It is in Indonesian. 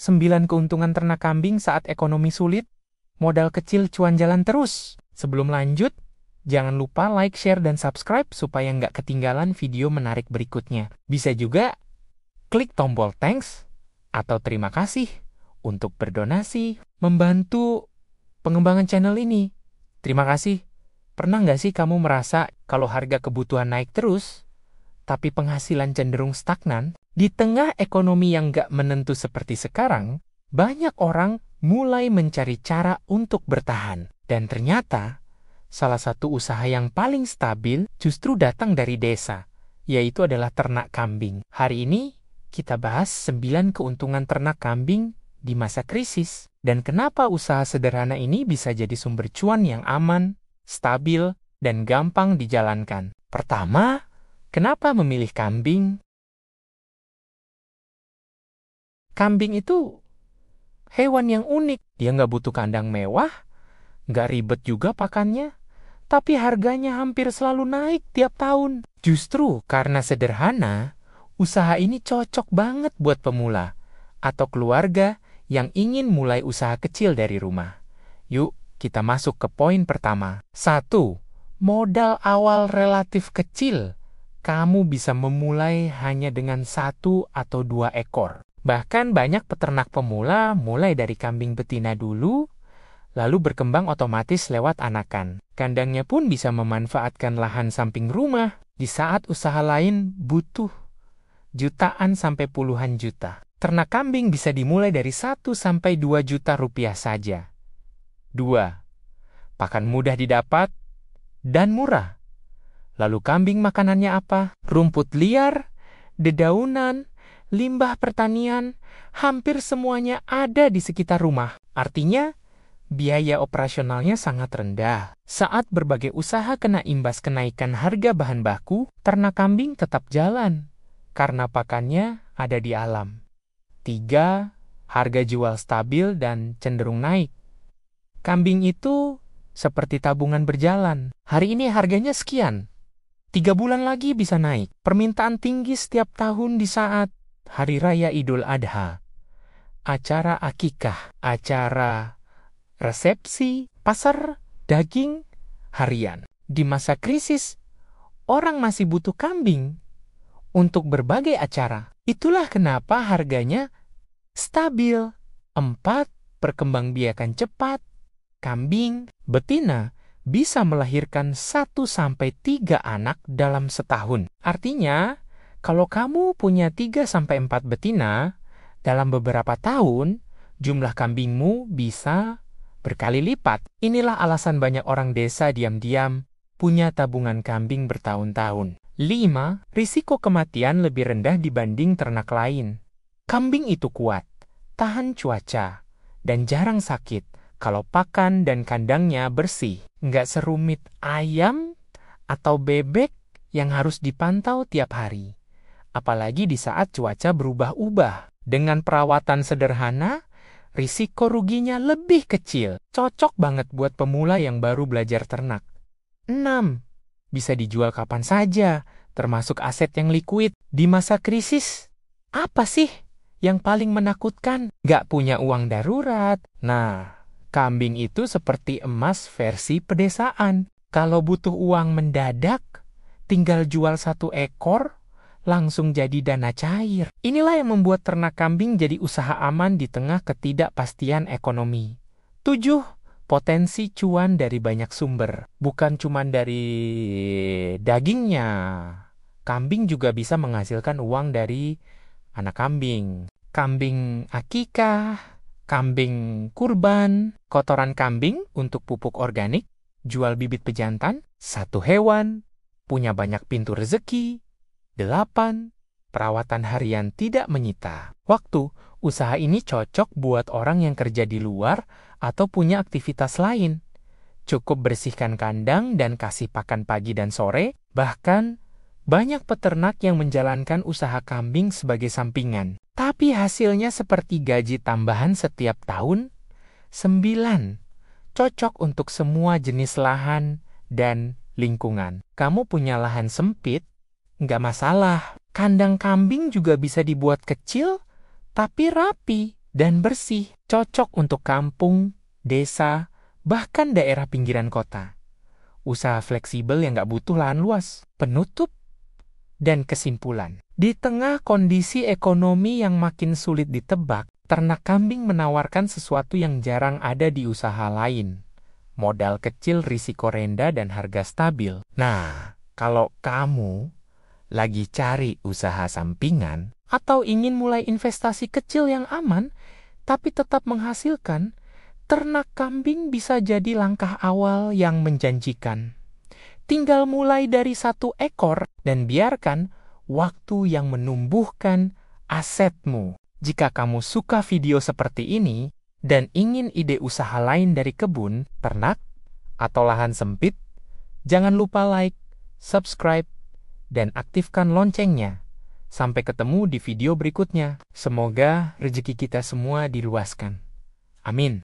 9 keuntungan ternak kambing saat ekonomi sulit. Modal kecil cuan jalan terus. Sebelum lanjut, jangan lupa like, share, dan subscribe supaya nggak ketinggalan video menarik berikutnya. Bisa juga klik tombol thanks atau terima kasih untuk berdonasi, membantu pengembangan channel ini. Terima kasih. Pernah nggak sih kamu merasa kalau harga kebutuhan naik terus, tapi penghasilan cenderung stagnan? Di tengah ekonomi yang nggak menentu seperti sekarang, banyak orang mulai mencari cara untuk bertahan. Dan ternyata, salah satu usaha yang paling stabil justru datang dari desa, yaitu adalah ternak kambing. Hari ini, kita bahas 9 keuntungan ternak kambing di masa krisis, dan kenapa usaha sederhana ini bisa jadi sumber cuan yang aman, stabil, dan gampang dijalankan. Pertama, kenapa memilih kambing? Kambing itu hewan yang unik. Dia nggak butuh kandang mewah, nggak ribet juga pakannya, tapi harganya hampir selalu naik tiap tahun. Justru karena sederhana, usaha ini cocok banget buat pemula atau keluarga yang ingin mulai usaha kecil dari rumah. Yuk, kita masuk ke poin pertama. 1. Modal awal relatif kecil. Kamu bisa memulai hanya dengan 1 atau 2 ekor. Bahkan banyak peternak pemula mulai dari kambing betina dulu, lalu berkembang otomatis lewat anakan. Kandangnya pun bisa memanfaatkan lahan samping rumah di saat usaha lain butuh jutaan sampai puluhan juta. Ternak kambing bisa dimulai dari 1 sampai 2 juta rupiah saja. 2. Pakan mudah didapat dan murah. Lalu kambing makanannya apa? Rumput liar, dedaunan, limbah pertanian, hampir semuanya ada di sekitar rumah. Artinya, biaya operasionalnya sangat rendah. Saat berbagai usaha kena imbas kenaikan harga bahan baku, ternak kambing tetap jalan, karena pakannya ada di alam. 3. Harga jual stabil dan cenderung naik. Kambing itu seperti tabungan berjalan. Hari ini harganya sekian. 3 bulan lagi bisa naik. Permintaan tinggi setiap tahun di saat Hari Raya Idul Adha, acara akikah, acara resepsi, pasar daging harian. Di masa krisis, orang masih butuh kambing untuk berbagai acara. Itulah kenapa harganya stabil. 4. Perkembangbiakan cepat. Kambing betina bisa melahirkan 1-3 anak dalam setahun. Artinya, kalau kamu punya 3-4 betina, dalam beberapa tahun, jumlah kambingmu bisa berkali lipat. Inilah alasan banyak orang desa diam-diam punya tabungan kambing bertahun-tahun. 5. Risiko kematian lebih rendah dibanding ternak lain. Kambing itu kuat, tahan cuaca, dan jarang sakit kalau pakan dan kandangnya bersih. Nggak serumit ayam atau bebek yang harus dipantau tiap hari. Apalagi di saat cuaca berubah-ubah. Dengan perawatan sederhana, risiko ruginya lebih kecil. Cocok banget buat pemula yang baru belajar ternak. 6. Bisa dijual kapan saja, termasuk aset yang likuid. Di masa krisis, apa sih yang paling menakutkan? Nggak punya uang darurat. Nah, kambing itu seperti emas versi pedesaan. Kalau butuh uang mendadak, tinggal jual 1 ekor, langsung jadi dana cair. Inilah yang membuat ternak kambing jadi usaha aman di tengah ketidakpastian ekonomi. 7. Potensi cuan dari banyak sumber. Bukan cuma dari dagingnya. Kambing juga bisa menghasilkan uang dari anak kambing. Kambing akikah, kambing kurban, kotoran kambing untuk pupuk organik, jual bibit pejantan. 1 hewan, punya banyak pintu rezeki. 8. Perawatan harian tidak menyita waktu. Usaha ini cocok buat orang yang kerja di luar atau punya aktivitas lain. Cukup bersihkan kandang dan kasih pakan pagi dan sore. Bahkan, banyak peternak yang menjalankan usaha kambing sebagai sampingan. Tapi hasilnya seperti gaji tambahan setiap tahun. 9. Cocok untuk semua jenis lahan dan lingkungan. Kamu punya lahan sempit? Nggak masalah. Kandang kambing juga bisa dibuat kecil, tapi rapi. dan bersih, cocok untuk kampung, desa, bahkan daerah pinggiran kota. Usaha fleksibel yang nggak butuh lahan luas. Penutup dan kesimpulan. Di tengah kondisi ekonomi yang makin sulit ditebak, ternak kambing menawarkan sesuatu yang jarang ada di usaha lain. Modal kecil, risiko rendah, dan harga stabil. Nah, kalau kamu lagi cari usaha sampingan atau ingin mulai investasi kecil yang aman, tapi tetap menghasilkan, ternak kambing bisa jadi langkah awal yang menjanjikan. Tinggal mulai dari 1 ekor dan biarkan waktu yang menumbuhkan asetmu. Jika kamu suka video seperti ini dan ingin ide usaha lain dari kebun, ternak, atau lahan sempit, jangan lupa like, subscribe, dan aktifkan loncengnya. Sampai ketemu di video berikutnya. Semoga rezeki kita semua diluaskan. Amin.